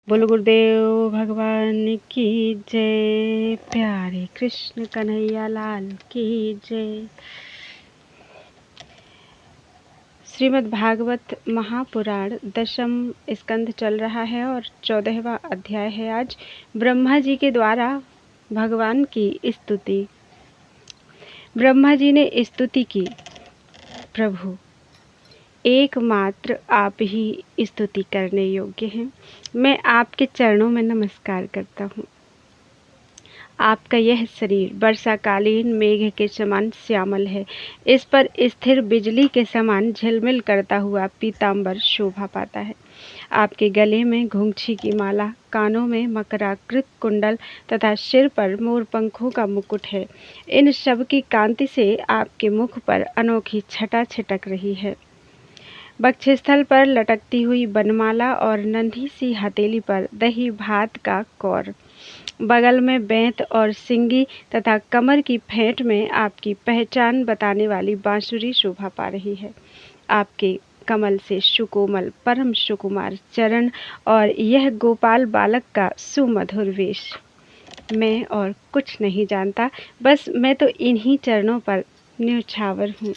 बोलो गुरुदेव भगवान की जय। प्यारे कृष्ण कन्हैया लाल की जय। श्रीमद् भागवत महापुराण दशम स्कंध चल रहा है और 14वां अध्याय है। आज ब्रह्मा जी के द्वारा भगवान की स्तुति। ब्रह्मा जी ने स्तुति की, प्रभु एकमात्र आप ही स्तुति करने योग्य हैं। मैं आपके चरणों में नमस्कार करता हूँ। आपका यह शरीर वर्षाकालीन मेघ के समान श्यामल है। इस पर स्थिर बिजली के समान झिलमिल करता हुआ पीतांबर शोभा पाता है। आपके गले में घुंघची की माला, कानों में मकराकृत कुंडल तथा सिर पर मोर पंखों का मुकुट है। इन सब की कांति से आपके मुख पर अनोखी छटा छिटक रही है। वक्षस्थल पर लटकती हुई बनमाला और नन्ही सी हथेली पर दही भात का कौर, बगल में बेंत और सिंगी तथा कमर की फेंट में आपकी पहचान बताने वाली बांसुरी शोभा पा रही है। आपके कमल से सुकोमल परम सुकुमार चरण और यह गोपाल बालक का सुमधुर वेश। मैं और कुछ नहीं जानता, बस मैं तो इन्हीं चरणों पर न्यौछावर हूँ।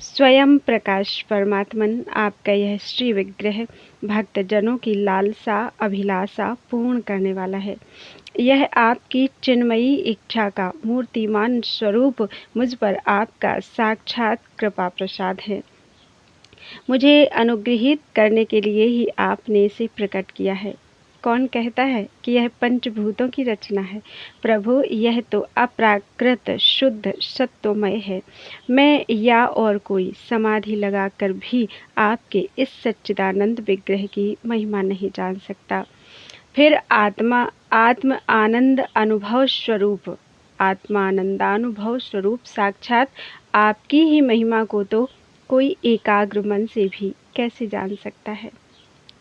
स्वयं प्रकाश परमात्मन आपका यह श्री विग्रह भक्त जनों की लालसा अभिलाषा पूर्ण करने वाला है। यह आपकी चिन्मयी इच्छा का मूर्तिमान स्वरूप मुझ पर आपका साक्षात कृपा प्रसाद है। मुझे अनुग्रहित करने के लिए ही आपने इसे प्रकट किया है। कौन कहता है कि यह पंचभूतों की रचना है? प्रभु, यह तो अप्राकृत शुद्ध सत्वमय है। मैं या और कोई समाधि लगाकर भी आपके इस सच्चिदानंद विग्रह की महिमा नहीं जान सकता। फिर आत्म आनंदानुभव स्वरूप साक्षात आपकी ही महिमा को तो कोई एकाग्र मन से भी कैसे जान सकता है?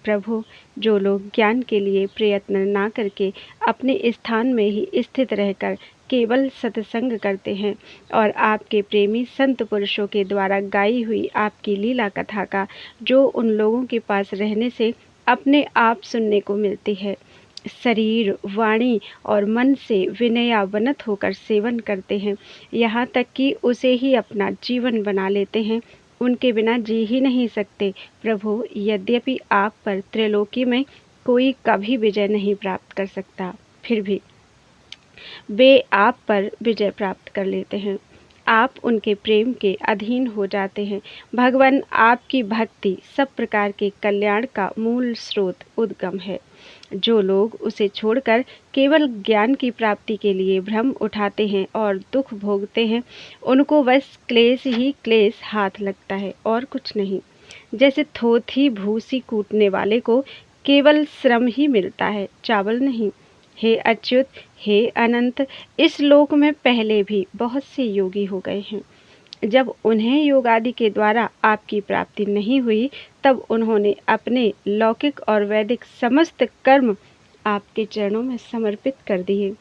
प्रभु, जो लोग ज्ञान के लिए प्रयत्न ना करके अपने स्थान में ही स्थित रहकर केवल सत्संग करते हैं और आपके प्रेमी संत पुरुषों के द्वारा गाई हुई आपकी लीला कथा का जो उन लोगों के पास रहने से अपने आप सुनने को मिलती है, शरीर, वाणी और मन से विनयावनत होकर सेवन करते हैं, यहाँ तक कि उसे ही अपना जीवन बना लेते हैं, उनके बिना जी ही नहीं सकते। प्रभु, यद्यपि आप पर त्रिलोकी में कोई कभी विजय नहीं प्राप्त कर सकता, फिर भी वे आप पर विजय प्राप्त कर लेते हैं। आप उनके प्रेम के अधीन हो जाते हैं। भगवान, आपकी भक्ति सब प्रकार के कल्याण का मूल स्रोत उद्गम है। जो लोग उसे छोड़कर केवल ज्ञान की प्राप्ति के लिए भ्रम उठाते हैं और दुख भोगते हैं, उनको बस क्लेश ही क्लेश हाथ लगता है और कुछ नहीं। जैसे थोथी भूसी कूटने वाले को केवल श्रम ही मिलता है, चावल नहीं। हे अच्युत, हे अनंत, इस लोक में पहले भी बहुत से योगी हो गए हैं। जब उन्हें योग आदि के द्वारा आपकी प्राप्ति नहीं हुई, तब उन्होंने अपने लौकिक और वैदिक समस्त कर्म आपके चरणों में समर्पित कर दिए।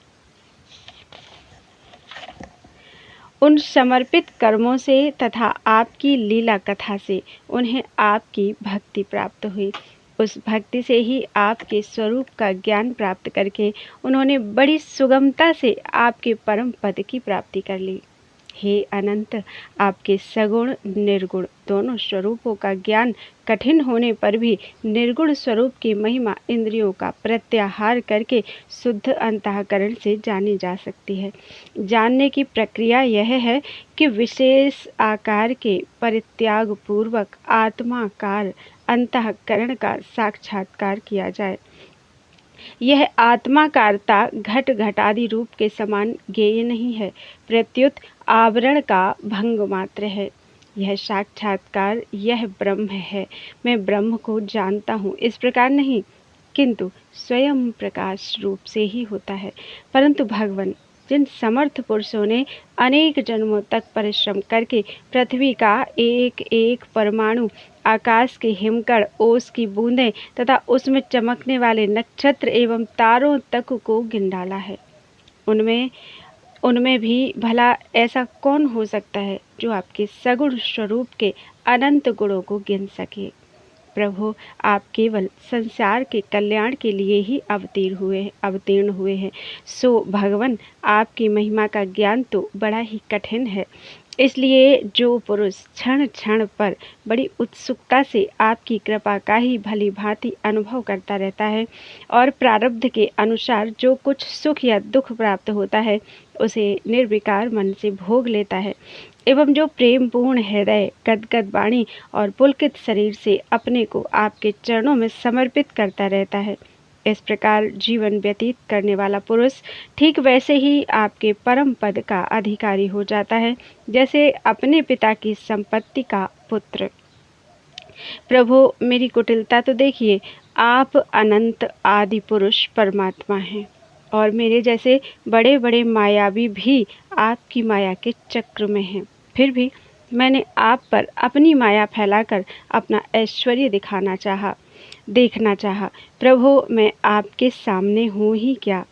उन समर्पित कर्मों से तथा आपकी लीला कथा से उन्हें आपकी भक्ति प्राप्त हुई। उस भक्ति से ही आपके स्वरूप का ज्ञान प्राप्त करके उन्होंने बड़ी सुगमता से आपके परम पद की प्राप्ति कर ली। हे अनंत, आपके सगुण निर्गुण दोनों स्वरूपों का ज्ञान कठिन होने पर भी निर्गुण स्वरूप की महिमा इंद्रियों का प्रत्याहार करके शुद्ध अंतःकरण से जानी जा सकती है। जानने की प्रक्रिया यह है कि विशेष आकार के परित्याग पूर्वक आत्माकार अंतःकरण का साक्षात्कार किया जाए। यह आत्माकारता घट घटादि रूप के समान ज्ञेय नहीं है, प्रत्युत आवरण का भंग मात्र है। यह साक्षात्कार यह ब्रह्म है, मैं ब्रह्म को जानता हूँ, इस प्रकार नहीं, किंतु स्वयं प्रकाश रूप से ही होता है। परंतु भगवान, जिन समर्थ पुरुषों ने अनेक जन्मों तक परिश्रम करके पृथ्वी का एक एक परमाणु, आकाश के हिमकण, ओस की बूंदें तथा उसमें चमकने वाले नक्षत्र एवं तारों तक को गिन डाला है, उनमें भी भला ऐसा कौन हो सकता है जो आपके सगुण स्वरूप के अनंत गुणों को गिन सके? प्रभु, आप केवल संसार के कल्याण के लिए ही अवतीर्ण हुए हैं। सो भगवान, आपकी महिमा का ज्ञान तो बड़ा ही कठिन है। इसलिए जो पुरुष क्षण क्षण पर बड़ी उत्सुकता से आपकी कृपा का ही भली भांति अनुभव करता रहता है और प्रारब्ध के अनुसार जो कुछ सुख या दुख प्राप्त होता है उसे निर्विकार मन से भोग लेता है, एवं जो प्रेम पूर्ण हृदय, गदगद वाणी और पुलकित शरीर से अपने को आपके चरणों में समर्पित करता रहता है, इस प्रकार जीवन व्यतीत करने वाला पुरुष ठीक वैसे ही आपके परम पद का अधिकारी हो जाता है जैसे अपने पिता की संपत्ति का पुत्र। प्रभु, मेरी कुटिलता तो देखिए, आप अनंत आदि पुरुष परमात्मा हैं और मेरे जैसे बड़े बड़े मायावी भी आपकी माया के चक्र में हैं। फिर भी मैंने आप पर अपनी माया फैलाकर अपना ऐश्वर्य देखना चाहा। प्रभु, मैं आपके सामने हूँ ही क्या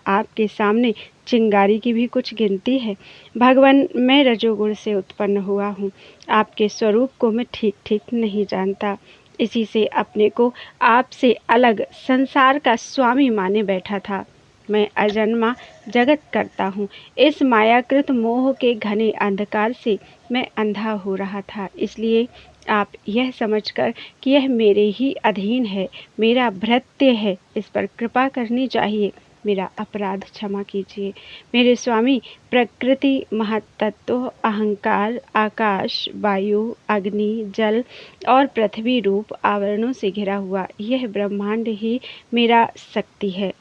आपके सामने चिंगारी की भी कुछ गिनती है? भगवान, मैं रजोगुण से उत्पन्न हुआ हूँ। आपके स्वरूप को मैं ठीक ठीक नहीं जानता। इसी से अपने को आपसे अलग संसार का स्वामी माने बैठा था। मैं अजन्मा जगत करता हूँ। इस मायाकृत मोह के घने अंधकार से मैं अंधा हो रहा था। इसलिए आप यह समझकर कि यह मेरे ही अधीन है, मेरा भृत्य है, इस पर कृपा करनी चाहिए। मेरा अपराध क्षमा कीजिए। मेरे स्वामी, प्रकृति, महत्तत्व, अहंकार, आकाश, वायु, अग्नि, जल और पृथ्वी रूप आवरणों से घिरा हुआ यह ब्रह्मांड ही मेरा शक्ति है।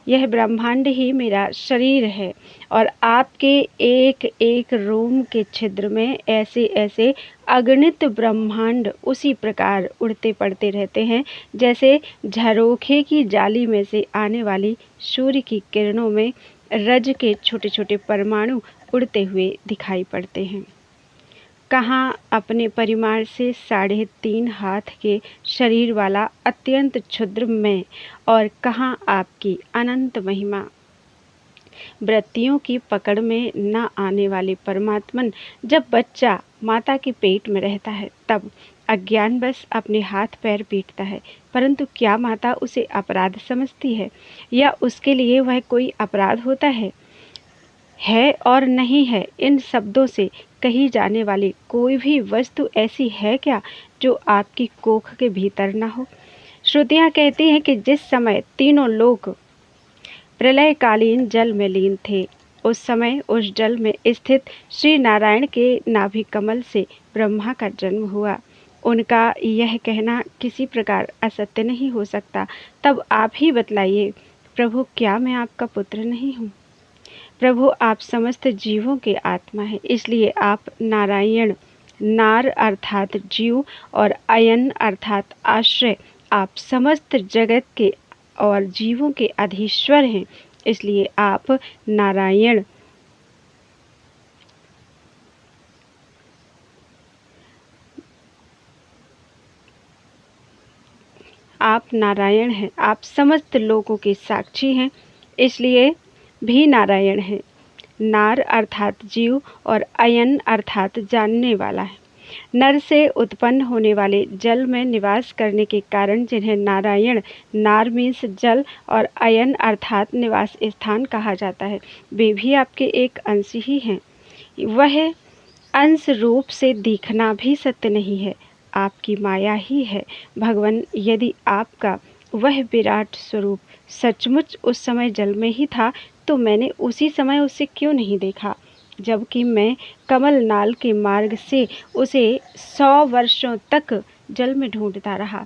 यह ब्रह्मांड ही मेरा शरीर है और आपके एक एक रोम के छिद्र में ऐसे ऐसे अगणित ब्रह्मांड उसी प्रकार उड़ते पड़ते रहते हैं जैसे झरोखे की जाली में से आने वाली सूर्य की किरणों में रज के छोटे छोटे परमाणु उड़ते हुए दिखाई पड़ते हैं। कहाँ अपने परिमाण से 3.5 हाथ के शरीर वाला अत्यंत क्षुद्र मैं और कहाँ आपकी अनंत महिमा। वृत्तियों की पकड़ में न आने वाले परमात्मन जब बच्चा माता के पेट में रहता है तब अज्ञानवश अपने हाथ पैर पीटता है, परंतु क्या माता उसे अपराध समझती है या उसके लिए वह कोई अपराध होता है और नहीं है? इन शब्दों से कही जाने वाली कोई भी वस्तु ऐसी है क्या जो आपकी कोख के भीतर न हो? श्रुतियाँ कहती हैं कि जिस समय तीनों लोक प्रलयकालीन जल में लीन थे, उस समय उस जल में स्थित श्री नारायण के नाभि कमल से ब्रह्मा का जन्म हुआ। उनका यह कहना किसी प्रकार असत्य नहीं हो सकता। तब आप ही बतलाइए प्रभु, क्या मैं आपका पुत्र नहीं हूँ? प्रभु, आप समस्त जीवों के आत्मा हैं, इसलिए आप नारायण, नार अर्थात जीव और अयन अर्थात आश्रय, आप समस्त जगत के और जीवों के अधीश्वर हैं, इसलिए आप नारायण। आप नारायण हैं, आप समस्त लोगों के साक्षी हैं, इसलिए भी नारायण है। नार अर्थात जीव और अयन अर्थात जानने वाला है। नर से उत्पन्न होने वाले जल में निवास करने के कारण जिन्हें नारायण, नार मीन्स जल, और अयन अर्थात निवास स्थान कहा जाता है, वे भी आपके एक अंश ही हैं। वह अंश रूप से दिखना भी सत्य नहीं है, आपकी माया ही है। भगवान, यदि आपका वह विराट स्वरूप सचमुच उस समय जल में ही था तो मैंने उसी समय उसे क्यों नहीं देखा, जबकि मैं कमल नाल के मार्ग से उसे 100 वर्षों तक जल में ढूंढता रहा।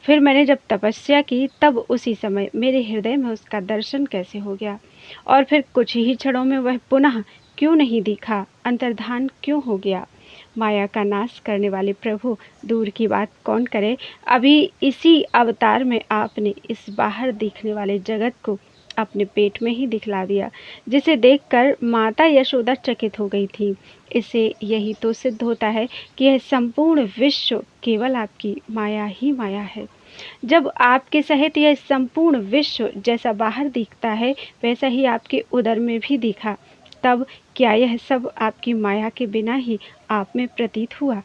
फिर मैंने जब तपस्या की तब उसी समय मेरे हृदय में उसका दर्शन कैसे हो गया और फिर कुछ ही क्षणों में वह पुनः क्यों नहीं दिखा, अंतर्धान क्यों हो गया? माया का नाश करने वाले प्रभु, दूर की बात कौन करे, अभी इसी अवतार में आपने इस बाहर दिखने वाले जगत को अपने पेट में ही दिखला दिया, जिसे देखकर माता यशोदा चकित हो गई थी। इससे यही तो सिद्ध होता है कि यह संपूर्ण विश्व केवल आपकी माया ही माया है। जब आपके सहित यह संपूर्ण विश्व जैसा बाहर दिखता है वैसा ही आपके उदर में भी दिखा, तब क्या यह सब आपकी माया के बिना ही आप में प्रतीत हुआ?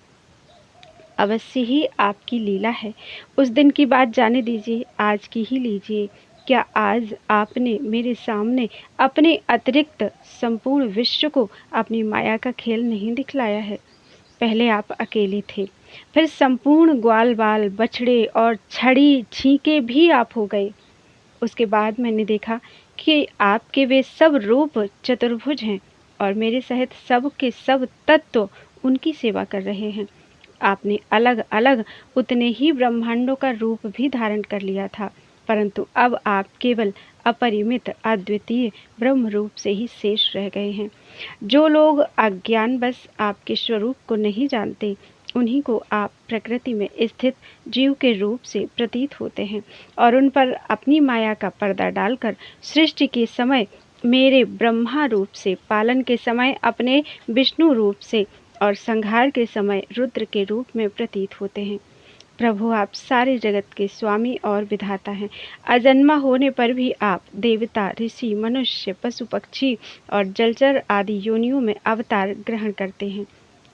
अवश्य ही आपकी लीला है। उस दिन की बात जाने दीजिए, आज की ही लीजिए। क्या आज आपने मेरे सामने अपने अतिरिक्त संपूर्ण विश्व को अपनी माया का खेल नहीं दिखलाया है? पहले आप अकेले थे, फिर संपूर्ण ग्वाल-बाल, बछड़े और छड़ी छींके भी आप हो गए। उसके बाद मैंने देखा कि आपके वे सब रूप चतुर्भुज हैं और मेरे सहित सब के सब तत्व उनकी सेवा कर रहे हैं। आपने अलग-अलग उतने ही ब्रह्मांडों का रूप भी धारण कर लिया था, परंतु अब आप केवल अपरिमित अद्वितीय ब्रह्म रूप से ही शेष रह गए हैं। जो लोग अज्ञानवश आपके स्वरूप को नहीं जानते, उन्हीं को आप प्रकृति में स्थित जीव के रूप से प्रतीत होते हैं और उन पर अपनी माया का पर्दा डालकर सृष्टि के समय मेरे ब्रह्मा रूप से, पालन के समय अपने विष्णु रूप से और संहार के समय रुद्र के रूप में प्रतीत होते हैं। प्रभु, आप सारे जगत के स्वामी और विधाता हैं। अजन्मा होने पर भी आप देवता, ऋषि, मनुष्य, पशु पक्षी और जलचर आदि योनियों में अवतार ग्रहण करते हैं,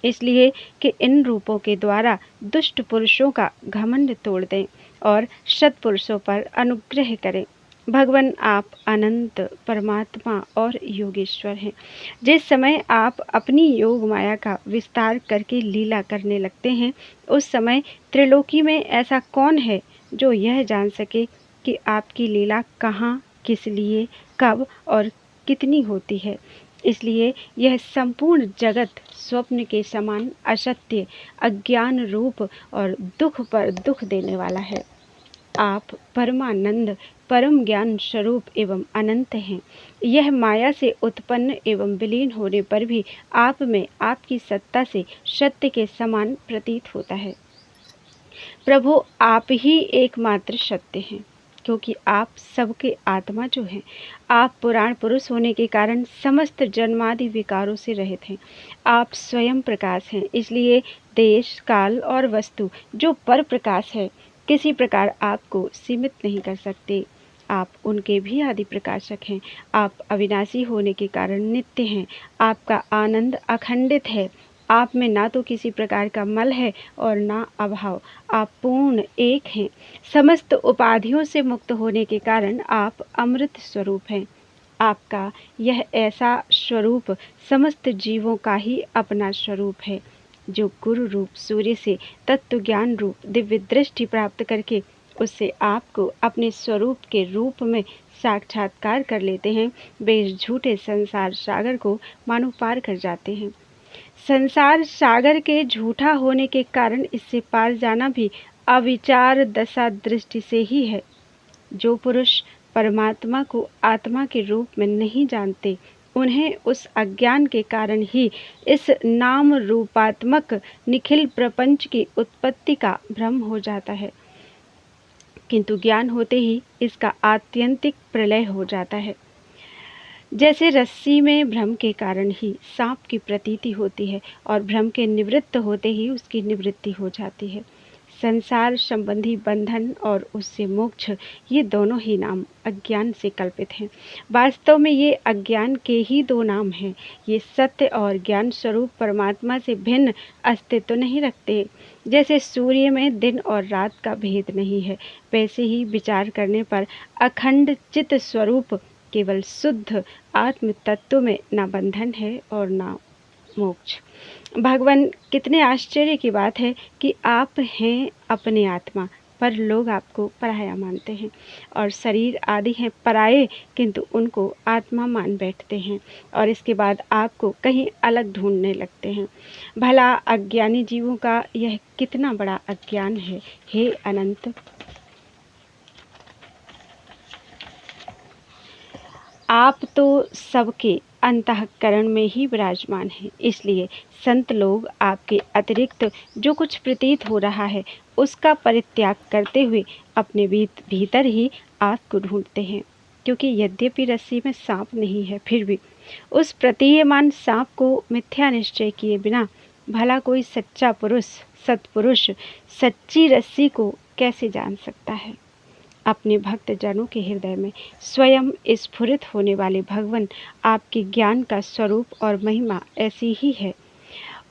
इसलिए कि इन रूपों के द्वारा दुष्ट पुरुषों का घमंड तोड़ दें और सत्पुरुषों पर अनुग्रह करें। भगवान, आप अनंत परमात्मा और योगेश्वर हैं। जिस समय आप अपनी योग माया का विस्तार करके लीला करने लगते हैं, उस समय त्रिलोकी में ऐसा कौन है जो यह जान सके कि आपकी लीला कहाँ, किस लिए, कब और कितनी होती है। इसलिए यह संपूर्ण जगत स्वप्न के समान असत्य, अज्ञान रूप और दुख पर दुख देने वाला है। आप परमानंद, परम ज्ञान स्वरूप एवं अनंत हैं। यह माया से उत्पन्न एवं विलीन होने पर भी आप में आपकी सत्ता से सत्य के समान प्रतीत होता है। प्रभु, आप ही एकमात्र सत्य हैं, क्योंकि आप सबके आत्मा जो हैं। आप पुराण पुरुष होने के कारण समस्त जन्मादि विकारों से रहित हैं। आप स्वयं प्रकाश हैं, इसलिए देश, काल और वस्तु जो पर प्रकाश है, किसी प्रकार आपको सीमित नहीं कर सकते। आप उनके भी आदि प्रकाशक हैं। आप अविनाशी होने के कारण नित्य हैं। आपका आनंद अखंडित है। आप में ना तो किसी प्रकार का मल है और ना अभाव। आप पूर्ण एक हैं। समस्त उपाधियों से मुक्त होने के कारण आप अमृत स्वरूप हैं। आपका यह ऐसा स्वरूप समस्त जीवों का ही अपना स्वरूप है, जो गुरु रूप सूर्य से तत्व ज्ञान रूप दिव्य दृष्टि प्राप्त करके उससे आपको अपने स्वरूप के रूप में साक्षात्कार कर लेते हैं, वे इस झूठे संसार सागर को मानो पार कर जाते हैं। संसार सागर के झूठा होने के कारण इससे पार जाना भी अविचार दशा दृष्टि से ही है। जो पुरुष परमात्मा को आत्मा के रूप में नहीं जानते, उन्हें उस अज्ञान के कारण ही इस नाम रूपात्मक निखिल प्रपंच की उत्पत्ति का भ्रम हो जाता है, किंतु ज्ञान होते ही इसका आत्यंतिक प्रलय हो जाता है। जैसे रस्सी में भ्रम के कारण ही सांप की प्रतीति होती है और भ्रम के निवृत्त होते ही उसकी निवृत्ति हो जाती है। संसार संबंधी बंधन और उससे मोक्ष, ये दोनों ही नाम अज्ञान से कल्पित हैं। वास्तव में ये अज्ञान के ही दो नाम हैं। ये सत्य और ज्ञान स्वरूप परमात्मा से भिन्न अस्तित्व नहीं रखते। जैसे सूर्य में दिन और रात का भेद नहीं है, वैसे ही विचार करने पर अखंड चित्त स्वरूप केवल शुद्ध आत्म तत्व में ना बंधन है और ना मोक्ष। भगवान, कितने आश्चर्य की बात है कि आप हैं अपने आत्मा, पर लोग आपको पराया मानते हैं और शरीर आदि हैं पराये, किंतु उनको आत्मा मान बैठते हैं और इसके बाद आपको कहीं अलग ढूंढने लगते हैं। भला अज्ञानी जीवों का यह कितना बड़ा अज्ञान है। हे अनंत, आप तो सबके अंतःकरण में ही विराजमान हैं, इसलिए संत लोग आपके अतिरिक्त जो कुछ प्रतीत हो रहा है उसका परित्याग करते हुए अपने भीतर ही आपको ढूंढते हैं। क्योंकि यद्यपि रस्सी में सांप नहीं है, फिर भी उस प्रतीयमान सांप को मिथ्या निश्चय किए बिना भला कोई सच्चा पुरुष, सत्पुरुष सच्ची रस्सी को कैसे जान सकता है। अपने भक्त जनों के हृदय में स्वयं स्फुरित होने वाले भगवान, आपके ज्ञान का स्वरूप और महिमा ऐसी ही है।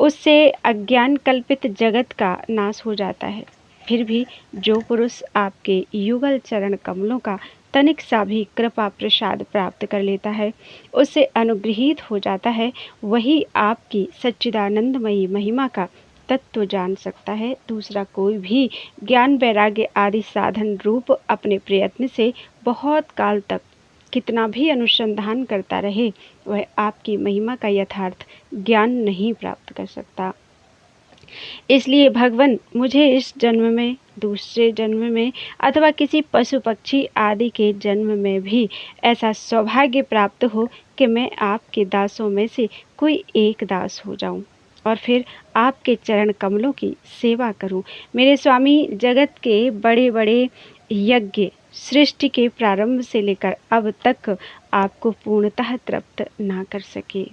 उससे अज्ञान कल्पित जगत का नाश हो जाता है। फिर भी जो पुरुष आपके युगल चरण कमलों का तनिक सा भी कृपा प्रसाद प्राप्त कर लेता है, उससे अनुग्रहित हो जाता है, वही आपकी सच्चिदानंदमयी महिमा का तत्व जान सकता है। दूसरा कोई भी ज्ञान वैराग्य आदि साधन रूप अपने प्रयत्न से बहुत काल तक कितना भी अनुसंधान करता रहे, वह आपकी महिमा का यथार्थ ज्ञान नहीं प्राप्त कर सकता। इसलिए भगवान मुझे इस जन्म में, दूसरे जन्म में अथवा किसी पशु पक्षी आदि के जन्म में भी ऐसा सौभाग्य प्राप्त हो कि मैं आपके दासों में से कोई एक दास हो जाऊं और फिर आपके चरण कमलों की सेवा करूं। मेरे स्वामी जगत के बड़े बड़े यज्ञ सृष्टि के प्रारंभ से लेकर अब तक आपको पूर्णतः तृप्त ना कर सके,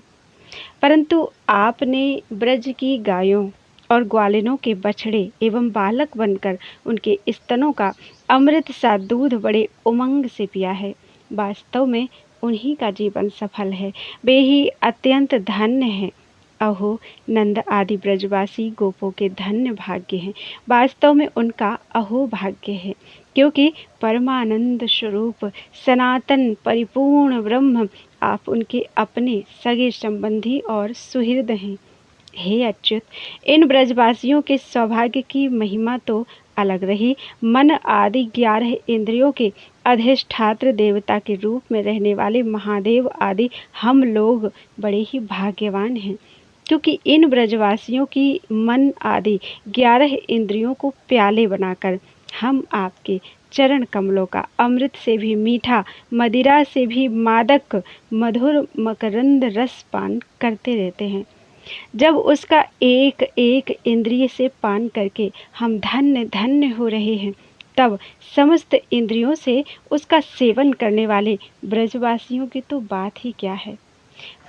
परंतु आपने ब्रज की गायों और ग्वालिनों के बछड़े एवं बालक बनकर उनके स्तनों का अमृत सा दूध बड़े उमंग से पिया है। वास्तव में उन्हीं का जीवन सफल है, वे ही अत्यंत धन्य हैं। अहो नंद आदि ब्रजवासी गोपों के धन्य भाग्य हैं। वास्तव में उनका अहो भाग्य है, क्योंकि परमानंद स्वरूप सनातन परिपूर्ण ब्रह्म आप उनके अपने सगे संबंधी और सुहृद हैं। हे अच्युत, इन ब्रजवासियों के सौभाग्य की महिमा तो अलग रही। मन आदि 11 इंद्रियों के अधिष्ठात्र देवता के रूप में रहने वाले महादेव आदि हम लोग बड़े ही भाग्यवान हैं, क्योंकि इन ब्रजवासियों की मन आदि 11 इंद्रियों को प्याले बनाकर हम आपके चरण कमलों का अमृत से भी मीठा, मदिरा से भी मादक मधुर मकरंद रस पान करते रहते हैं। जब उसका एक एक इंद्रिय से पान करके हम धन्य धन्य हो रहे हैं, तब समस्त इंद्रियों से उसका सेवन करने वाले ब्रजवासियों की तो बात ही क्या है।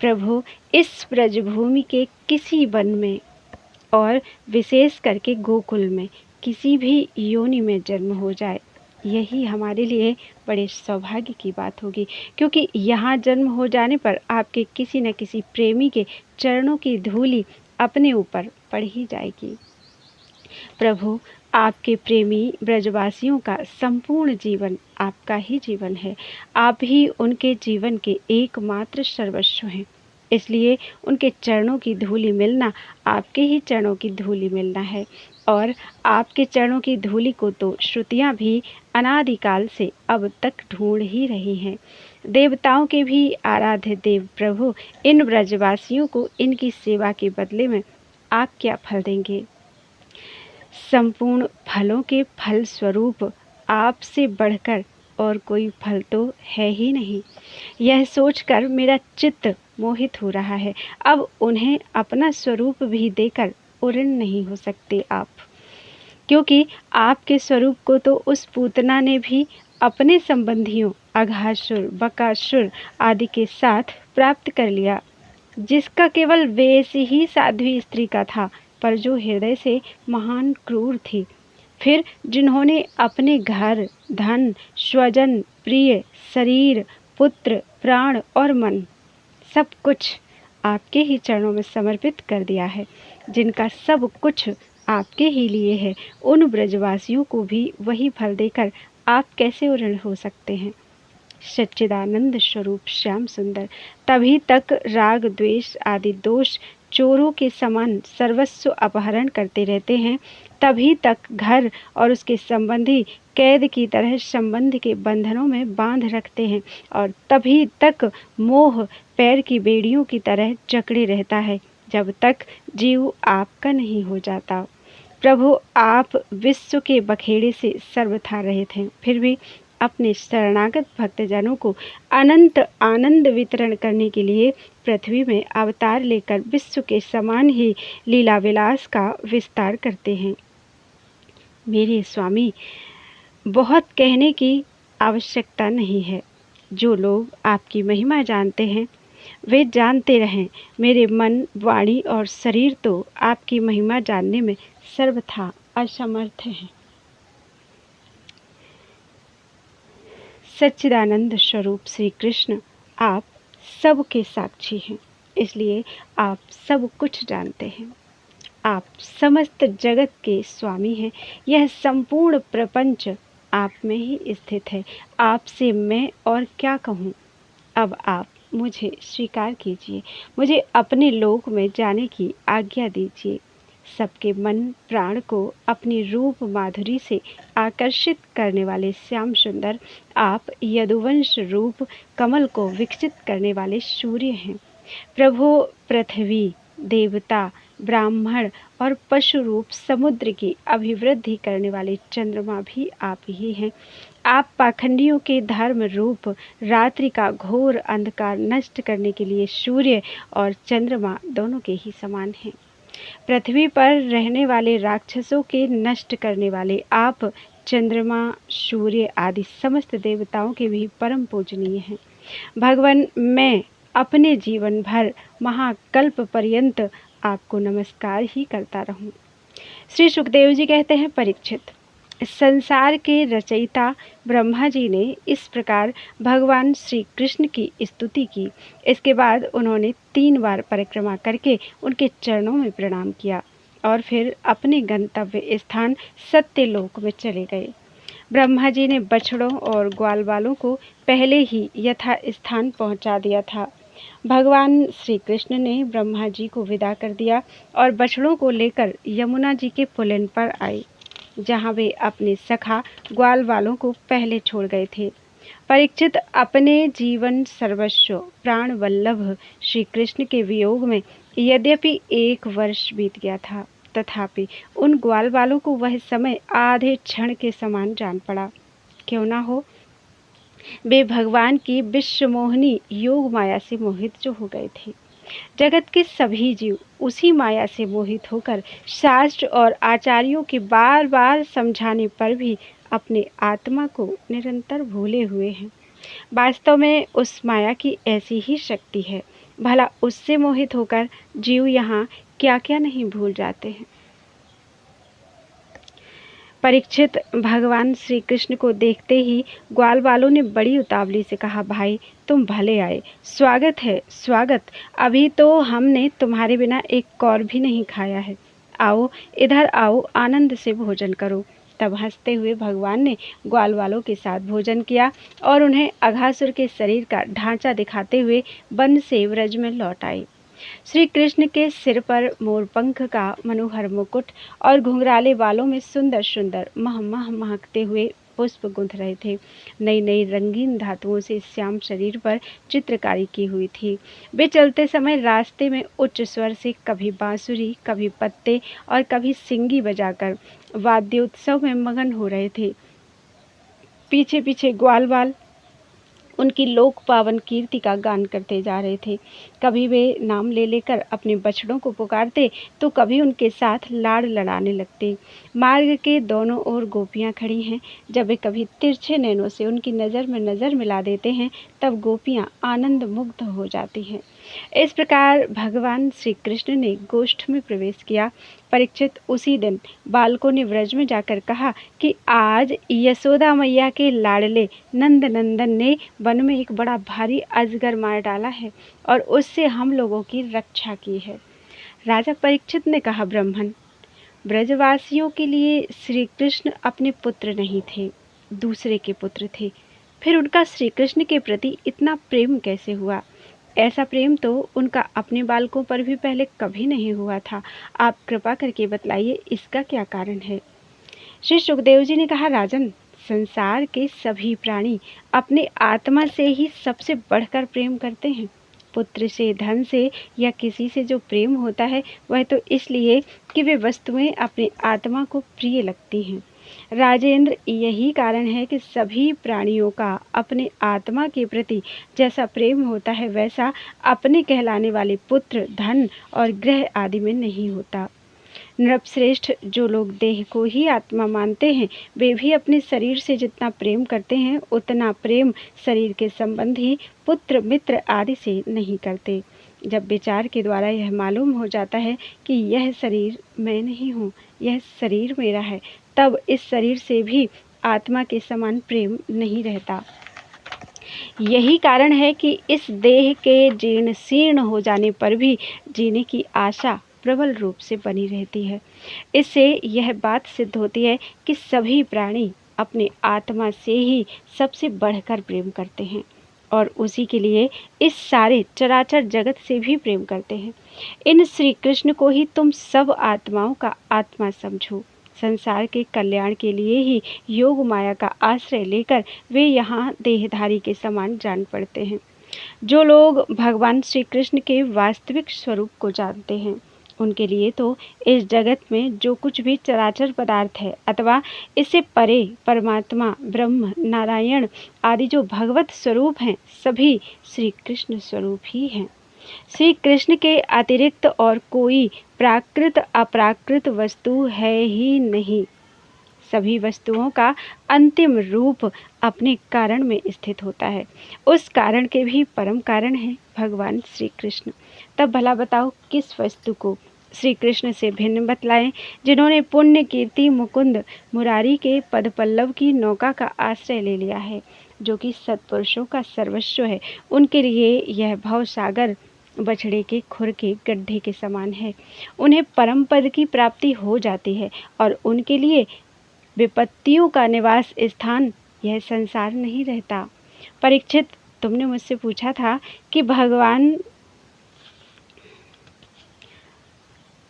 प्रभु, इस ब्रजभूमि के किसी वन में और विशेष करके गोकुल में किसी भी योनि में जन्म हो जाए, यही हमारे लिए बड़े सौभाग्य की बात होगी, क्योंकि यहाँ जन्म हो जाने पर आपके किसी न किसी प्रेमी के चरणों की धूलि अपने ऊपर पड़ ही जाएगी। प्रभु, आपके प्रेमी ब्रजवासियों का संपूर्ण जीवन आपका ही जीवन है। आप ही उनके जीवन के एकमात्र सर्वस्व हैं। इसलिए उनके चरणों की धूलि मिलना आपके ही चरणों की धूलि मिलना है, और आपके चरणों की धूलि को तो श्रुतियाँ भी अनादिकाल से अब तक ढूंढ ही रही हैं। देवताओं के भी आराध्य देव प्रभु, इन ब्रजवासियों को इनकी सेवा के बदले में आप क्या फल देंगे? संपूर्ण फलों के फल स्वरूप आपसे बढ़कर और कोई फल तो है ही नहीं। यह सोचकर मेरा चित्त मोहित हो रहा है। अब उन्हें अपना स्वरूप भी देकर उऋण नहीं हो सकते आप, क्योंकि आपके स्वरूप को तो उस पूतना ने भी अपने संबंधियों अघासुर, बकासुर आदि के साथ प्राप्त कर लिया, जिसका केवल वेश ही साध्वी स्त्री का था, पर जो हृदय से महान क्रूर थी। फिर जिन्होंने अपने घर, धन, स्वजन, प्रिय, शरीर, पुत्र, प्राण और मन सब कुछ आपके ही चरणों में समर्पित कर दिया है, जिनका सब कुछ आपके ही लिए है, उन ब्रजवासियों को भी वही फल देकर आप कैसे उऋण हो सकते हैं? सच्चिदानंद स्वरूप श्याम सुंदर तभी तक राग द्वेष आदि दोष चोरों के समान सर्वस्व अपहरण करते रहते हैं, तभी तक घर और उसके संबंधी कैद की तरह संबंध के बंधनों में बांध रखते हैं, और तभी तक मोह पैर की बेड़ियों की तरह जकड़े रहता है, जब तक जीव आपका नहीं हो जाता। प्रभु, आप विश्व के बखेड़े से सर्वथा रहित हैं, फिर भी अपने शरणागत भक्तजनों को अनंत आनंद वितरण करने के लिए पृथ्वी में अवतार लेकर विश्व के समान ही लीला विलास का विस्तार करते हैं। मेरे स्वामी, बहुत कहने की आवश्यकता नहीं है। जो लोग आपकी महिमा जानते हैं वे जानते रहें। मेरे मन, वाणी और शरीर तो आपकी महिमा जानने में सर्वथा असमर्थ हैं। सच्चिदानंद स्वरूप श्री कृष्ण आप सब के साक्षी हैं, इसलिए आप सब कुछ जानते हैं। आप समस्त जगत के स्वामी हैं। यह संपूर्ण प्रपंच आप में ही स्थित है। आपसे मैं और क्या कहूँ। अब आप मुझे स्वीकार कीजिए, मुझे अपने लोक में जाने की आज्ञा दीजिए। सबके मन प्राण को अपनी रूप माधुरी से आकर्षित करने वाले श्याम सुंदर आप यदुवंश रूप कमल को विकसित करने वाले सूर्य हैं। प्रभु पृथ्वी, देवता, ब्राह्मण और पशु रूप समुद्र की अभिवृद्धि करने वाले चंद्रमा भी आप ही हैं। आप पाखंडियों के धर्म रूप रात्रि का घोर अंधकार नष्ट करने के लिए सूर्य और चंद्रमा दोनों के ही समान हैं। पृथ्वी पर रहने वाले राक्षसों के नष्ट करने वाले आप चंद्रमा, सूर्य आदि समस्त देवताओं के भी परम पूजनीय हैं। भगवान, मैं अपने जीवन भर महाकल्प पर्यंत आपको नमस्कार ही करता रहूं। श्री सुखदेव जी कहते हैं, परीक्षित, संसार के रचयिता ब्रह्मा जी ने इस प्रकार भगवान श्री कृष्ण की स्तुति की। इसके बाद उन्होंने 3 बार परिक्रमा करके उनके चरणों में प्रणाम किया और फिर अपने गंतव्य स्थान सत्यलोक में चले गए। ब्रह्मा जी ने बछड़ों और ग्वाल वालों को पहले ही यथा स्थान पहुंचा दिया था। भगवान श्री कृष्ण ने ब्रह्मा जी को विदा कर दिया और बछड़ों को लेकर यमुना जी के पुलिन पर आए, जहाँ वे अपने सखा ग्वाल वालों को पहले छोड़ गए थे। परीक्षित, अपने जीवन सर्वस्व प्राण वल्लभ श्री कृष्ण के वियोग में यद्यपि 1 वर्ष बीत गया था, तथापि उन ग्वाल वालों को वह समय आधे क्षण के समान जान पड़ा। क्यों ना हो, वे भगवान की विश्वमोहिनी योग माया से मोहित जो हो गए थे। जगत के सभी जीव उसी माया से मोहित होकर शास्त्र और आचार्यों के बार बार समझाने पर भी अपने आत्मा को निरंतर भूले हुए हैं। वास्तव में उस माया की ऐसी ही शक्ति है। भला उससे मोहित होकर जीव यहाँ क्या क्या नहीं भूल जाते हैं। परीक्षित, भगवान श्री कृष्ण को देखते ही ग्वाल वालों ने बड़ी उतावली से कहा, भाई तुम भले आए, स्वागत है स्वागत। अभी तो हमने तुम्हारे बिना एक कौर भी नहीं खाया है। आओ इधर आओ, आनंद से भोजन करो। तब हंसते हुए भगवान ने ग्वाल वालों के साथ भोजन किया और उन्हें अघासुर के शरीर का ढांचा दिखाते हुए वन से व्रज में लौट आए। श्री कृष्ण के सिर पर मोरपंख का मनोहर मुकुट और घुंघराले बालों में सुंदर सुंदर महकते हुए पुष्प गूंथ रहे थे। नई नई रंगीन धातुओं से श्याम शरीर पर चित्रकारी की हुई थी। वे चलते समय रास्ते में उच्च स्वर से कभी बांसुरी, कभी पत्ते और कभी सिंगी बजाकर वाद्योत्सव में मगन हो रहे थे। पीछे पीछे ग्वाल वाल उनकी लोक पावन कीर्ति का गान करते जा रहे थे। कभी वे नाम ले लेकर अपने बछड़ों को पुकारते तो कभी उनके साथ लाड़ लड़ाने लगते। मार्ग के दोनों ओर गोपियां खड़ी हैं। जब वे कभी तिरछे नैनों से उनकी नज़र में नज़र मिला देते हैं, तब गोपियां आनंद मुग्ध हो जाती हैं। इस प्रकार भगवान श्री कृष्ण ने गोष्ठ में प्रवेश किया। परीक्षित, उसी दिन बालकों ने व्रज में जाकर कहा कि आज यशोदा मैया के लाडले नंद नंदन ने वन में एक बड़ा भारी अजगर मार डाला है और उससे हम लोगों की रक्षा की है। राजा परीक्षित ने कहा, ब्राह्मण, ब्रजवासियों के लिए श्री कृष्ण अपने पुत्र नहीं थे, दूसरे के पुत्र थे। फिर उनका श्री कृष्ण के प्रति इतना प्रेम कैसे हुआ? ऐसा प्रेम तो उनका अपने बालकों पर भी पहले कभी नहीं हुआ था। आप कृपा करके बतलाइए, इसका क्या कारण है? श्री सुखदेव जी ने कहा, राजन, संसार के सभी प्राणी अपने आत्मा से ही सबसे बढ़कर प्रेम करते हैं। पुत्र से, धन से या किसी से जो प्रेम होता है, वह तो इसलिए कि वे वस्तुएं अपने आत्मा को प्रिय लगती हैं। राजेंद्र, यही कारण है कि सभी प्राणियों का अपने आत्मा के प्रति जैसा प्रेम होता है, वैसा अपने कहलाने वाले पुत्र, धन और ग्रह आदि में नहीं होता। नृपश्रेष्ठ, जो लोग देह को ही आत्मा मानते हैं, वे भी अपने शरीर से जितना प्रेम करते हैं, उतना प्रेम शरीर के संबंधी पुत्र, मित्र आदि से नहीं करते। जब विचार के द्वारा यह मालूम हो जाता है कि यह शरीर मैं नहीं हूँ, यह शरीर मेरा है, तब इस शरीर से भी आत्मा के समान प्रेम नहीं रहता। यही कारण है कि इस देह के जीर्ण शीर्ण हो जाने पर भी जीने की आशा प्रबल रूप से बनी रहती है। इससे यह बात सिद्ध होती है कि सभी प्राणी अपने आत्मा से ही सबसे बढ़कर प्रेम करते हैं और उसी के लिए इस सारे चराचर जगत से भी प्रेम करते हैं। इन श्री कृष्ण को ही तुम सब आत्माओं का आत्मा समझो। संसार के कल्याण के लिए ही योग माया का आश्रय लेकर वे यहाँ देहधारी के समान जान पड़ते हैं। जो लोग भगवान श्री कृष्ण के वास्तविक स्वरूप को जानते हैं, उनके लिए तो इस जगत में जो कुछ भी चराचर पदार्थ है अथवा इससे परे परमात्मा, ब्रह्म, नारायण आदि जो भगवत स्वरूप हैं, सभी श्री कृष्ण स्वरूप ही हैं। श्री कृष्ण के अतिरिक्त और कोई प्राकृत अप्राकृत वस्तु है ही नहीं। सभी वस्तुओं का अंतिम रूप अपने कारण में स्थित होता है। उस कारण के भी परम कारण हैं भगवान श्री कृष्ण। तब भला बताओ किस वस्तु को श्री कृष्ण से भिन्न बतलाएं, जिन्होंने पुण्य, कीर्ति, मुकुंद, मुरारी के पद पल्लव की नौका का आश्रय ले लिया है, जो कि सत्पुरुषों का सर्वस्व है। उनके लिए यह भव सागर बछड़े के खुर के गड्ढे के समान है। उन्हें परम पद की प्राप्ति हो जाती है और उनके लिए विपत्तियों का निवास स्थान यह संसार नहीं रहता। परीक्षित, तुमने मुझसे पूछा था कि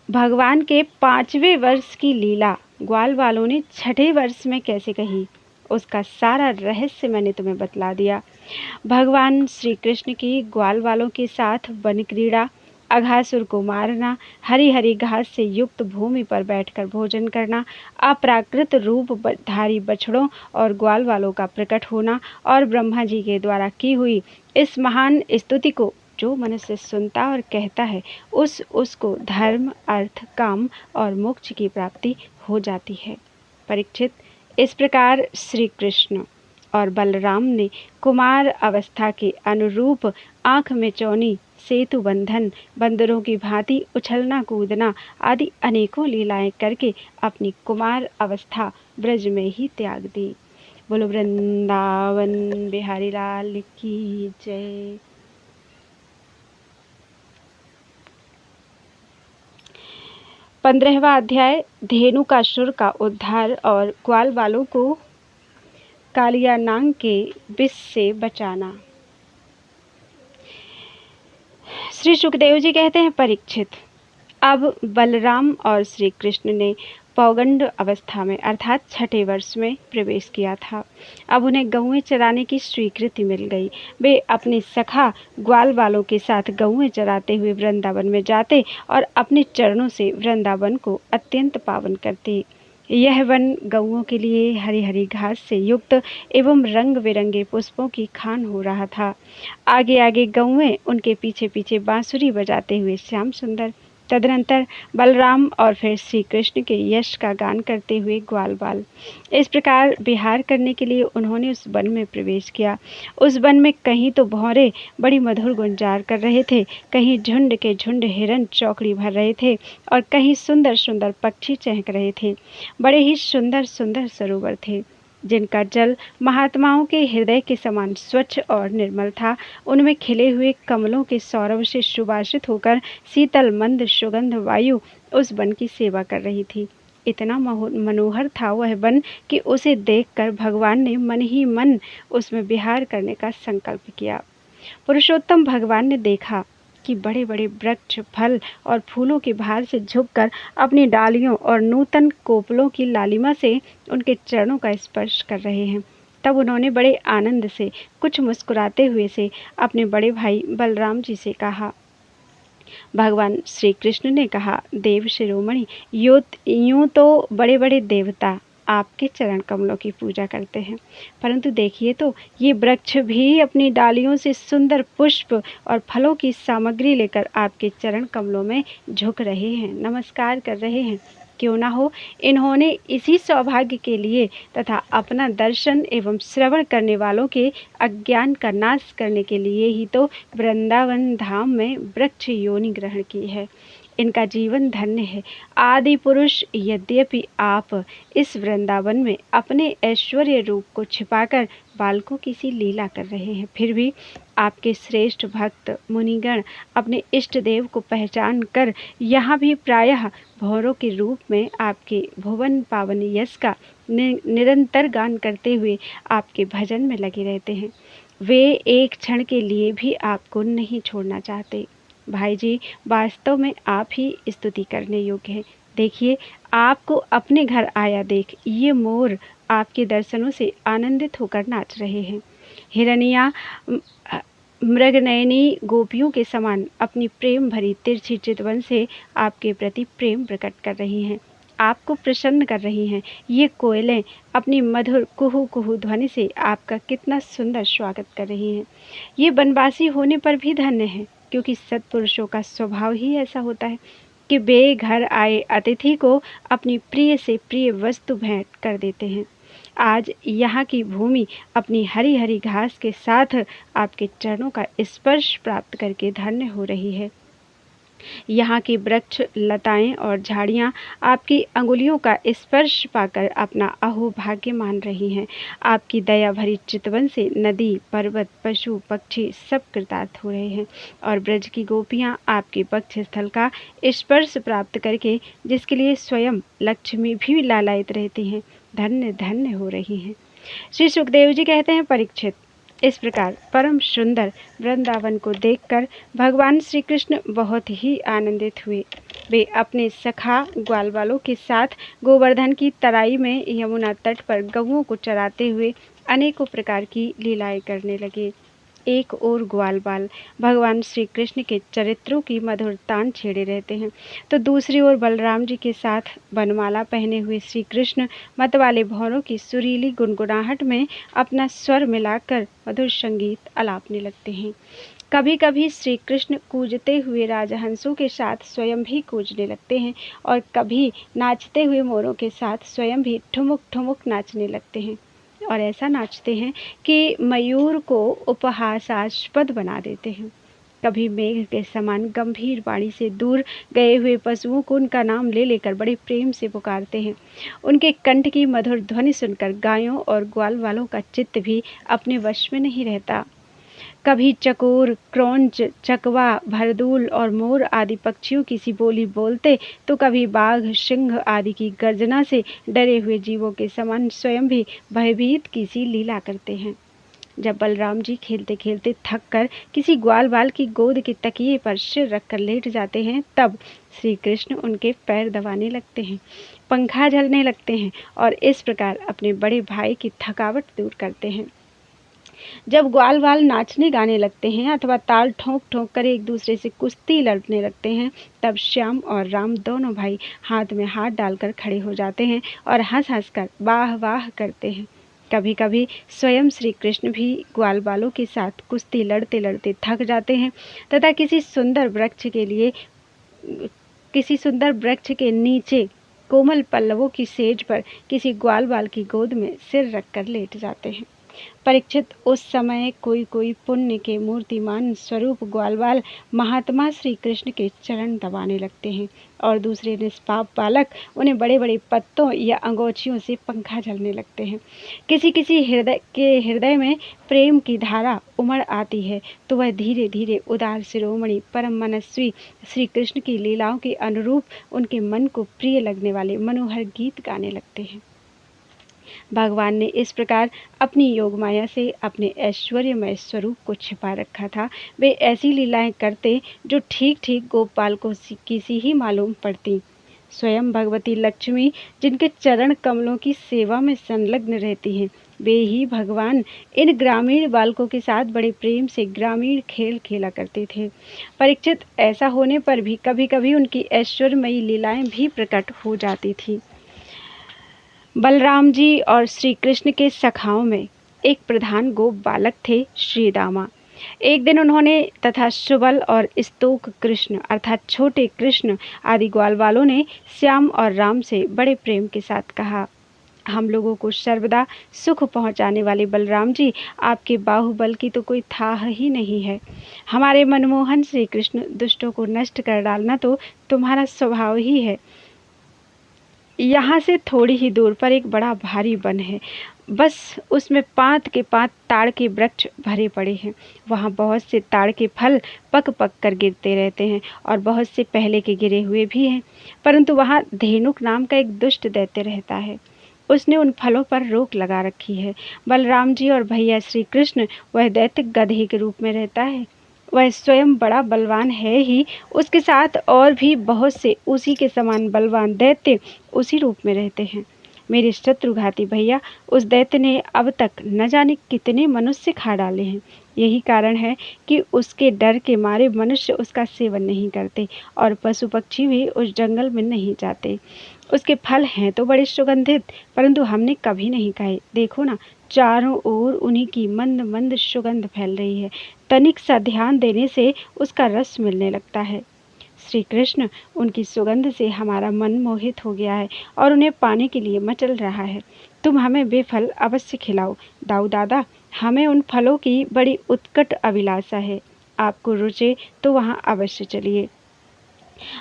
भगवान के 5वें वर्ष की लीला ग्वाल वालों ने 6ठे वर्ष में कैसे कही। उसका सारा रहस्य मैंने तुम्हें बतला दिया। भगवान श्री कृष्ण की ग्वाल वालों के साथ वन क्रीड़ा, अघासुर को मारना, हरी हरी घास से युक्त भूमि पर बैठकर भोजन करना, अप्राकृत रूप धारी बछड़ों और ग्वाल वालों का प्रकट होना और ब्रह्मा जी के द्वारा की हुई इस महान स्तुति को जो मनुष्य सुनता और कहता है, उसको धर्म, अर्थ, काम और मोक्ष की प्राप्ति हो जाती है। परीक्षित, इस प्रकार श्री कृष्ण और बलराम ने कुमार अवस्था के अनुरूप आँख में चौनी, सेतु बंधन, बंदरों की भांति उछलना कूदना आदि अनेकों लीलाएं करके अपनी कुमार अवस्था ब्रज में ही त्याग दी। बोलो वृंदावन बिहारी लाल की जय। 15वां अध्याय धेनुकासुर का उद्धार और ग्वाल वालों को कालिया नाग के विष से बचाना। श्री सुखदेव जी कहते हैं, परीक्षित, अब बलराम और श्री कृष्ण ने पौगंड अवस्था में अर्थात 6ठे वर्ष में प्रवेश किया था। अब उन्हें गौएं चराने की स्वीकृति मिल गई। वे अपने सखा ग्वाल वालों के साथ गौएं चराते हुए वृंदावन में जाते और अपने चरणों से वृंदावन को अत्यंत पावन करते। यह वन गौओं के लिए हरी हरी घास से युक्त एवं रंग बिरंगे पुष्पों की खान हो रहा था। आगे आगे गौएं, उनके पीछे पीछे बांसुरी बजाते हुए श्याम सुंदर। तदनंतर बलराम और फिर श्री कृष्ण के यश का गान करते हुए ग्वाल बाल। इस प्रकार विहार करने के लिए उन्होंने उस वन में प्रवेश किया। उस वन में कहीं तो भौरे बड़ी मधुर गुंजार कर रहे थे, कहीं झुंड के झुंड हिरन चौकड़ी भर रहे थे और कहीं सुंदर सुंदर पक्षी चहक रहे थे। बड़े ही सुंदर सुंदर सरोवर थे, जिनका जल महात्माओं के हृदय के समान स्वच्छ और निर्मल था। उनमें खिले हुए कमलों के सौरभ से सुवासित होकर शीतल मंद सुगंध वायु उस वन की सेवा कर रही थी। इतना मनोहर था वह वन कि उसे देखकर भगवान ने मन ही मन उसमें विहार करने का संकल्प किया। पुरुषोत्तम भगवान ने देखा कि बड़े बड़े वृक्ष फल और फूलों के भार से झुककर अपनी डालियों और नूतन कोपलों की लालिमा से उनके चरणों का स्पर्श कर रहे हैं। तब उन्होंने बड़े आनंद से, कुछ मुस्कुराते हुए से अपने बड़े भाई बलराम जी से कहा। भगवान श्री कृष्ण ने कहा, देव शिरोमणि, यूं तो बड़े बड़े देवता आपके चरण कमलों की पूजा करते हैं, परंतु देखिए तो ये वृक्ष भी अपनी डालियों से सुंदर पुष्प और फलों की सामग्री लेकर आपके चरण कमलों में झुक रहे हैं, नमस्कार कर रहे हैं। क्यों ना हो, इन्होंने इसी सौभाग्य के लिए तथा अपना दर्शन एवं श्रवण करने वालों के अज्ञान का नाश करने के लिए ही तो वृंदावन धाम में वृक्ष योनि ग्रहण की है। इनका जीवन धन्य है। आदि पुरुष यद्यपि आप इस वृंदावन में अपने ऐश्वर्य रूप को छिपाकर बालकों की सी लीला कर रहे हैं, फिर भी आपके श्रेष्ठ भक्त मुनिगण अपने इष्ट देव को पहचान कर यहाँ भी प्रायः भौरों के रूप में आपके भुवन पावन यश का निरंतर गान करते हुए आपके भजन में लगे रहते हैं। वे एक क्षण के लिए भी आपको नहीं छोड़ना चाहते। भाई जी, वास्तव में आप ही स्तुति करने योग्य हैं। देखिए, आपको अपने घर आया देख ये मोर आपके दर्शनों से आनंदित होकर नाच रहे हैं। हिरनिया मृगनयनी गोपियों के समान अपनी प्रेम भरी तिरछी चितवन से आपके प्रति प्रेम प्रकट कर रही हैं, आपको प्रसन्न कर रही हैं। ये कोयलें अपनी मधुर कुहू कुहू ध्वनि से आपका कितना सुंदर स्वागत कर रही हैं। ये बनवासी होने पर भी धन्य है, क्योंकि सत्पुरुषों का स्वभाव ही ऐसा होता है कि वे घर आए अतिथि को अपनी प्रिय से प्रिय वस्तु भेंट कर देते हैं। आज यहाँ की भूमि अपनी हरी हरी घास के साथ आपके चरणों का स्पर्श प्राप्त करके धन्य हो रही है। यहाँ की वृक्ष लताएं और झाड़ियाँ आपकी अंगुलियों का स्पर्श पाकर अपना अहोभाग्य मान रही हैं। आपकी दया भरी चितवन से नदी, पर्वत, पशु, पक्षी सब कृतार्थ हो रहे हैं और ब्रज की गोपियाँ आपके वक्ष स्थल का स्पर्श प्राप्त करके, जिसके लिए स्वयं लक्ष्मी भी लालायित रहती हैं, धन्य धन्य हो रही हैं। श्री सुखदेव जी कहते हैं, परीक्षित, इस प्रकार परम सुंदर वृंदावन को देखकर भगवान श्री कृष्ण बहुत ही आनंदित हुए। वे अपने सखा ग्वालवालों के साथ गोवर्धन की तराई में यमुना तट पर गौओं को चराते हुए अनेकों प्रकार की लीलाएं करने लगे। एक ओर ग्वालवाल भगवान श्री कृष्ण के चरित्रों की मधुर तान छेड़े रहते हैं, तो दूसरी ओर बलराम जी के साथ बनमाला पहने हुए श्री कृष्ण मतवाले भौरों की सुरीली गुनगुनाहट में अपना स्वर मिलाकर मधुर संगीत अलापने लगते हैं। कभी कभी श्री कृष्ण कूजते हुए राजहंसों के साथ स्वयं भी कूजने लगते हैं और कभी नाचते हुए मोरों के साथ स्वयं भी ठुमुक ठुमुक नाचने लगते हैं, और ऐसा नाचते हैं कि मयूर को उपहासास्पद बना देते हैं। कभी मेघ के समान गंभीर वाणी से दूर गए हुए पशुओं को उनका नाम ले लेकर बड़े प्रेम से पुकारते हैं। उनके कंठ की मधुर ध्वनि सुनकर गायों और ग्वाल वालों का चित्त भी अपने वश में नहीं रहता। कभी चकोर, क्रौंच, चकवा, भरदूल और मोर आदि पक्षियों की सी बोली बोलते, तो कभी बाघ, सिंह आदि की गर्जना से डरे हुए जीवों के समान स्वयं भी भयभीत की सी लीला करते हैं। जब बलराम जी खेलते खेलते थक कर किसी ग्वाल बाल की गोद के तकिए पर सिर रखकर लेट जाते हैं, तब श्री कृष्ण उनके पैर दबाने लगते हैं, पंखा झलने लगते हैं और इस प्रकार अपने बड़े भाई की थकावट दूर करते हैं। जब ग्वाल वाल नाचने गाने लगते हैं अथवा ताल ठोंक ठोंक कर एक दूसरे से कुश्ती लड़ने लगते हैं, तब श्याम और राम दोनों भाई हाथ में हाथ डालकर खड़े हो जाते हैं और हंस हंस कर वाह वाह करते हैं। कभी कभी स्वयं श्री कृष्ण भी ग्वाल बालों के साथ कुश्ती लड़ते लड़ते थक जाते हैं तथा किसी सुंदर वृक्ष के नीचे कोमल पल्लवों की सेज पर किसी ग्वाल बाल की गोद में सिर रखकर लेट जाते हैं। परीक्षित, उस समय कोई कोई पुण्य के मूर्तिमान स्वरूप ग्वालवाल महात्मा श्री कृष्ण के चरण दबाने लगते हैं और दूसरे निष्पाप बालक उन्हें बड़े बड़े पत्तों या अंगोछियों से पंखा झलने लगते हैं। किसी किसी हृदय में प्रेम की धारा उमड़ आती है तो वह धीरे धीरे उदार शिरोमणि परम मनस्वी श्री कृष्ण की लीलाओं के अनुरूप उनके मन को प्रिय लगने वाले मनोहर गीत गाने लगते हैं। भगवान ने इस प्रकार अपनी योग माया से अपने ऐश्वर्यमय स्वरूप को छिपा रखा था। वे ऐसी लीलाएं करते जो ठीक ठीक गोपाल को की सी ही मालूम पड़ती। स्वयं भगवती लक्ष्मी जिनके चरण कमलों की सेवा में संलग्न रहती हैं, वे ही भगवान इन ग्रामीण बालकों के साथ बड़े प्रेम से ग्रामीण खेल खेला करते थे। परीक्षित, ऐसा होने पर भी कभी कभी उनकी ऐश्वर्यमयी लीलाएं भी प्रकट हो जाती थी। बलराम जी और श्री कृष्ण के सखाओं में एक प्रधान गोप बालक थे, श्रीदामा। एक दिन उन्होंने तथा सुबल और स्तोक कृष्ण अर्थात छोटे कृष्ण आदि ग्वाल वालों ने श्याम और राम से बड़े प्रेम के साथ कहा, हम लोगों को सर्वदा सुख पहुंचाने वाले बलराम जी, आपके बाहुबल की तो कोई थाह ही नहीं है। हमारे मनमोहन श्री कृष्ण, दुष्टों को नष्ट कर डालना तो तुम्हारा स्वभाव ही है। यहाँ से थोड़ी ही दूर पर एक बड़ा भारी वन है, बस उसमें 5 के 5 ताड़ के वृक्ष भरे पड़े हैं। वहाँ बहुत से ताड़ के फल पक पक कर गिरते रहते हैं और बहुत से पहले के गिरे हुए भी हैं, परंतु वहाँ धेनुक नाम का एक दुष्ट दैत्य रहता है। उसने उन फलों पर रोक लगा रखी है। बलराम जी और भैया श्री कृष्ण, वह दैत्य गधे के रूप में रहता है। वह स्वयं बड़ा बलवान है ही, उसके साथ और भी बहुत से उसी के समान बलवान दैत्य उसी रूप में रहते हैं। मेरे शत्रुघाती भैया, उस दैत्य ने अब तक न जाने कितने मनुष्य खा डाले हैं। यही कारण है कि उसके डर के मारे मनुष्य उसका सेवन नहीं करते और पशु पक्षी भी उस जंगल में नहीं जाते। उसके फल हैं तो बड़े सुगंधित, परंतु हमने कभी नहीं खाए। देखो ना, चारों ओर उन्हीं की मंद मंद सुगंध फैल रही है। तनिक सा ध्यान देने से उसका रस मिलने लगता है। श्री कृष्ण, उनकी सुगंध से हमारा मन मोहित हो गया है और उन्हें पाने के लिए मचल रहा है। तुम हमें वे फल अवश्य खिलाओ। दाऊ दादा, हमें उन फलों की बड़ी उत्कट अभिलाषा है। आपको रुचे तो वहाँ अवश्य चलिए।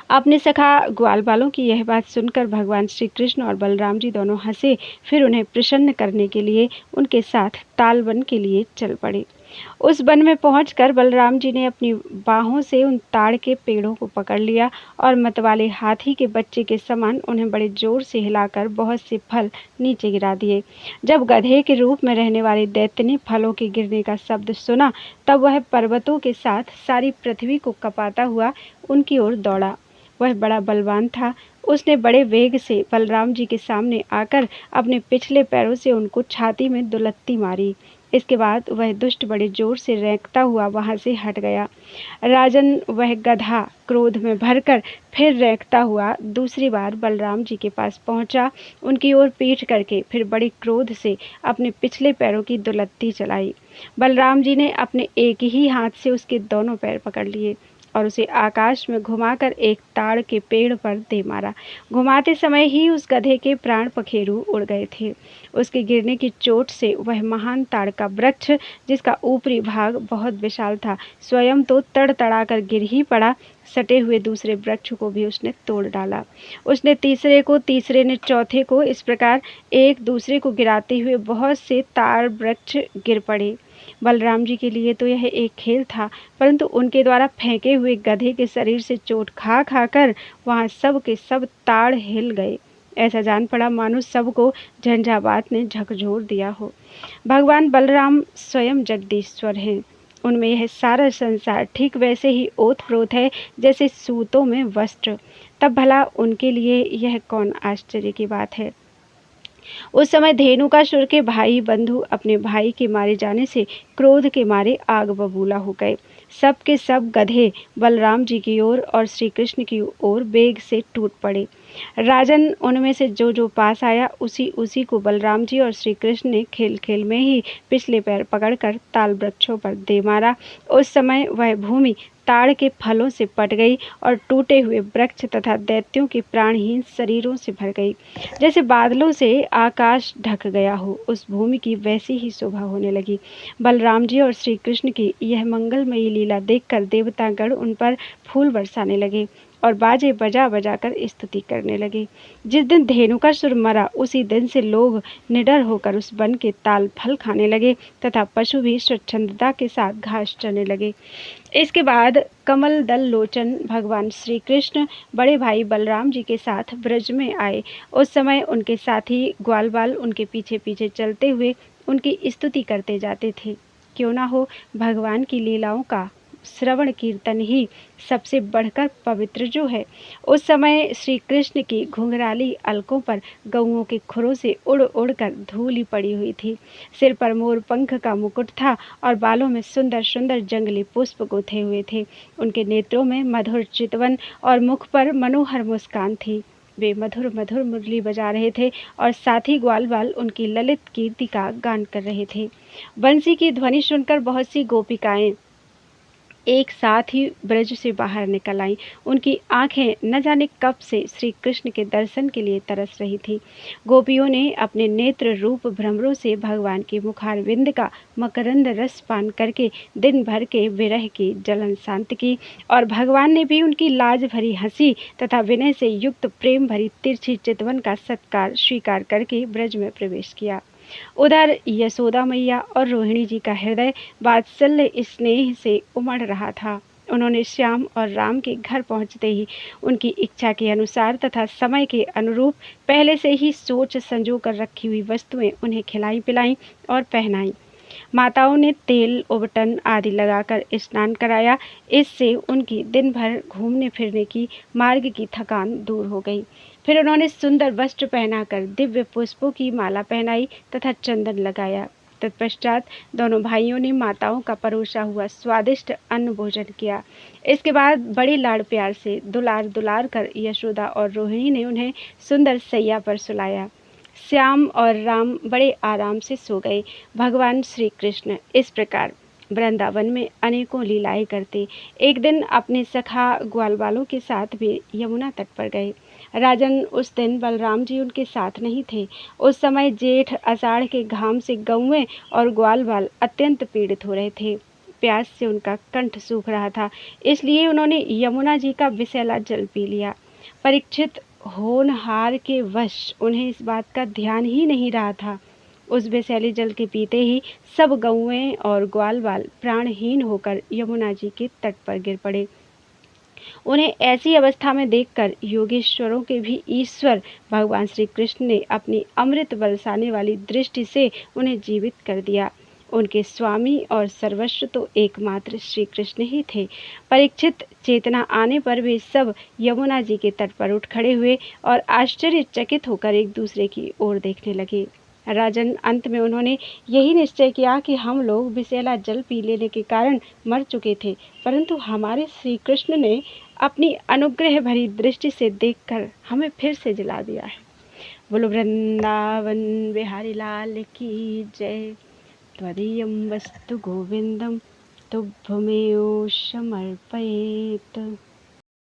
अपने सखा ग्वालबालों की यह बात सुनकर भगवान श्री कृष्ण और बलराम जी दोनों हंसे, फिर उन्हें प्रसन्न करने के लिए उनके साथ तालवन के लिए चल पड़े। उस वन में पहुंचकर बलराम जी ने अपनी बाहों से उन ताड़ के पेड़ों को पकड़ लिया और मतवाले हाथी के बच्चे के समान उन्हें बड़े जोर से हिलाकर बहुत से फल नीचे गिरा दिए। जब गधे के रूप में रहने वाले दैत्य ने फलों के गिरने का शब्द सुना, तब वह पर्वतों के साथ सारी पृथ्वी को कपाता हुआ उनकी ओर दौड़ा। वह बड़ा बलवान था। उसने बड़े वेग से बलराम जी के सामने आकर अपने पिछले पैरों से उनको छाती में दुलत्ती मारी। इसके बाद वह दुष्ट बड़े जोर से रेंकता हुआ वहां से हट गया। राजन, वह गधा क्रोध में भरकर फिर रेंकता हुआ दूसरी बार बलराम जी के पास पहुंचा, उनकी ओर पीठ करके फिर बड़े क्रोध से अपने पिछले पैरों की दुलत्ती चलाई। बलराम जी ने अपने एक ही हाथ से उसके दोनों पैर पकड़ लिए और उसे आकाश में घुमाकर एक ताड़ के पेड़ पर दे मारा। घुमाते समय ही उस गधे के प्राण पखेरु उड़ गए थे। उसके गिरने की चोट से वह महान ताड़ का वृक्ष, जिसका ऊपरी भाग बहुत विशाल था, स्वयं तो तड़तड़ाकर गिर ही पड़ा। सटे हुए दूसरे वृक्ष को भी उसने तोड़ डाला। उसने तीसरे को, तीसरे ने चौथे को, इस प्रकार एक दूसरे को गिराते हुए बहुत से ताड़ वृक्ष गिर पड़े। बलराम जी के लिए तो यह एक खेल था, परंतु उनके द्वारा फेंके हुए गधे के शरीर से चोट खा खाकर वहाँ सब के सब ताड़ हिल गए। ऐसा जान पड़ा मानो सबको झंझावात ने झकझोर दिया हो। भगवान बलराम स्वयं जगदीश्वर हैं। उनमें यह सारा संसार ठीक वैसे ही ओत-प्रोत है जैसे सूतों में वस्त्र। तब भला उनके लिए यह कौन आश्चर्य की बात है। उस समय धेनुकासुर के भाई बंधु अपने भाई के मारे जाने से क्रोध के मारे आग बबूला हो गए। सब के सब गधे बलराम जी की ओर और श्री कृष्ण की ओर वेग से टूट पड़े। राजन, उनमें से जो जो पास आया उसी उसी को बलराम जी और श्री कृष्ण ने खेल खेल में ही पिछले पैर पकड़कर ताल वृक्षों पर दे मारा। उस समय वह भूमि ताड़ के फलों से पट गई और टूटे हुए वृक्ष तथा दैत्यों के प्राणहीन शरीरों से भर गई। जैसे बादलों से आकाश ढक गया हो, उस भूमि की वैसी ही शोभा होने लगी। बलराम जी और श्री कृष्ण की यह मंगलमयी लीला देखकर देवतागण उन पर फूल बरसाने लगे और बाजे बजा बजा कर स्तुति करने लगे। जिस दिन धेनुकासुर मरा, उसी दिन से लोग निडर होकर उस वन के ताल फल खाने लगे तथा पशु भी स्वच्छंदता के साथ घास चरने लगे। इसके बाद कमल दल लोचन भगवान श्री कृष्ण बड़े भाई बलराम जी के साथ ब्रज में आए। उस समय उनके साथी ग्वालबाल उनके पीछे पीछे चलते हुए उनकी स्तुति करते जाते थे। क्यों ना हो, भगवान की लीलाओं का श्रवण कीर्तन ही सबसे बढ़कर पवित्र जो है। उस समय श्री कृष्ण की घुंघराली अलकों पर गौओं के खुरों से उड़ उड़ कर धूली पड़ी हुई थी। सिर पर मोर पंख का मुकुट था और बालों में सुंदर सुंदर जंगली पुष्प गुथे हुए थे। उनके नेत्रों में मधुर चितवन और मुख पर मनोहर मुस्कान थी। वे मधुर मधुर मुरली बजा रहे थे और साथी ग्वालबाल उनकी ललित कीर्ति का गान कर रहे थे। बंसी की ध्वनि सुनकर बहुत सी गोपिकाएं एक साथ ही ब्रज से बाहर निकल आईं। उनकी आंखें न जाने कब से श्री कृष्ण के दर्शन के लिए तरस रही थी। गोपियों ने अपने नेत्र रूप भ्रमरों से भगवान के मुखारविंद का मकरंद रस पान करके दिन भर के विरह की जलन शांत की, और भगवान ने भी उनकी लाज भरी हंसी तथा विनय से युक्त प्रेम भरी तिरछी चितवन का सत्कार स्वीकार करके ब्रज में प्रवेश किया। उधर यशोदा मैया और रोहिणी जी का हृदय वात्सल्य स्नेह से उमड़ रहा था। उन्होंने श्याम और राम के घर पहुंचते ही उनकी इच्छा के अनुसार तथा समय के अनुरूप पहले से ही सोच संजो कर रखी हुई वस्तुएं उन्हें खिलाई पिलाई और पहनाई। माताओं ने तेल उबटन आदि लगाकर स्नान कराया। इससे उनकी दिन भर घूमने फिरने की मार्ग की थकान दूर हो गई। फिर उन्होंने सुंदर वस्त्र पहनाकर दिव्य पुष्पों की माला पहनाई तथा चंदन लगाया। तत्पश्चात दोनों भाइयों ने माताओं का परोसा हुआ स्वादिष्ट अन्न भोजन किया। इसके बाद बड़े लाड़ प्यार से दुलार दुलार कर यशोदा और रोहिणी ने उन्हें सुंदर सैया पर सुलाया। श्याम और राम बड़े आराम से सो गए। भगवान श्री कृष्ण इस प्रकार वृंदावन में अनेकों लीलाएं करते एक दिन अपने सखा ग्वालवालों के साथ भी यमुना तट पर गए। राजन, उस दिन बलराम जी उनके साथ नहीं थे। उस समय जेठ आषाढ़ के घाम से गौएं और ग्वालवाल अत्यंत पीड़ित हो रहे थे। प्यास से उनका कंठ सूख रहा था, इसलिए उन्होंने यमुना जी का विषैला जल पी लिया। परीक्षित होनहार के वश उन्हें इस बात का ध्यान ही नहीं रहा था। उस विषैले जल के पीते ही सब गौएं और ग्वालवाल प्राणहीन होकर यमुना जी के तट पर गिर पड़े। उन्हें ऐसी अवस्था में देखकर योगेश्वरों के भी ईश्वर भगवान श्री कृष्ण ने अपनी अमृत बरसाने वाली दृष्टि से उन्हें जीवित कर दिया। उनके स्वामी और सर्वस्व तो एकमात्र श्री कृष्ण ही थे। परीक्षित, चेतना आने पर वे सब यमुना जी के तट पर उठ खड़े हुए और आश्चर्यचकित होकर एक दूसरे की ओर देखने लगे। राजन, अंत में उन्होंने यही निश्चय किया कि हम लोग विषैला जल पी लेने के कारण मर चुके थे, परंतु हमारे श्री कृष्ण ने अपनी अनुग्रह भरी दृष्टि से देखकर हमें फिर से जिला दिया है। बोलो वृंदावन बिहारी लाल की जय। त्वदीयं वस्तु गोविंदम तुभ्यमेव समर्पयेत्।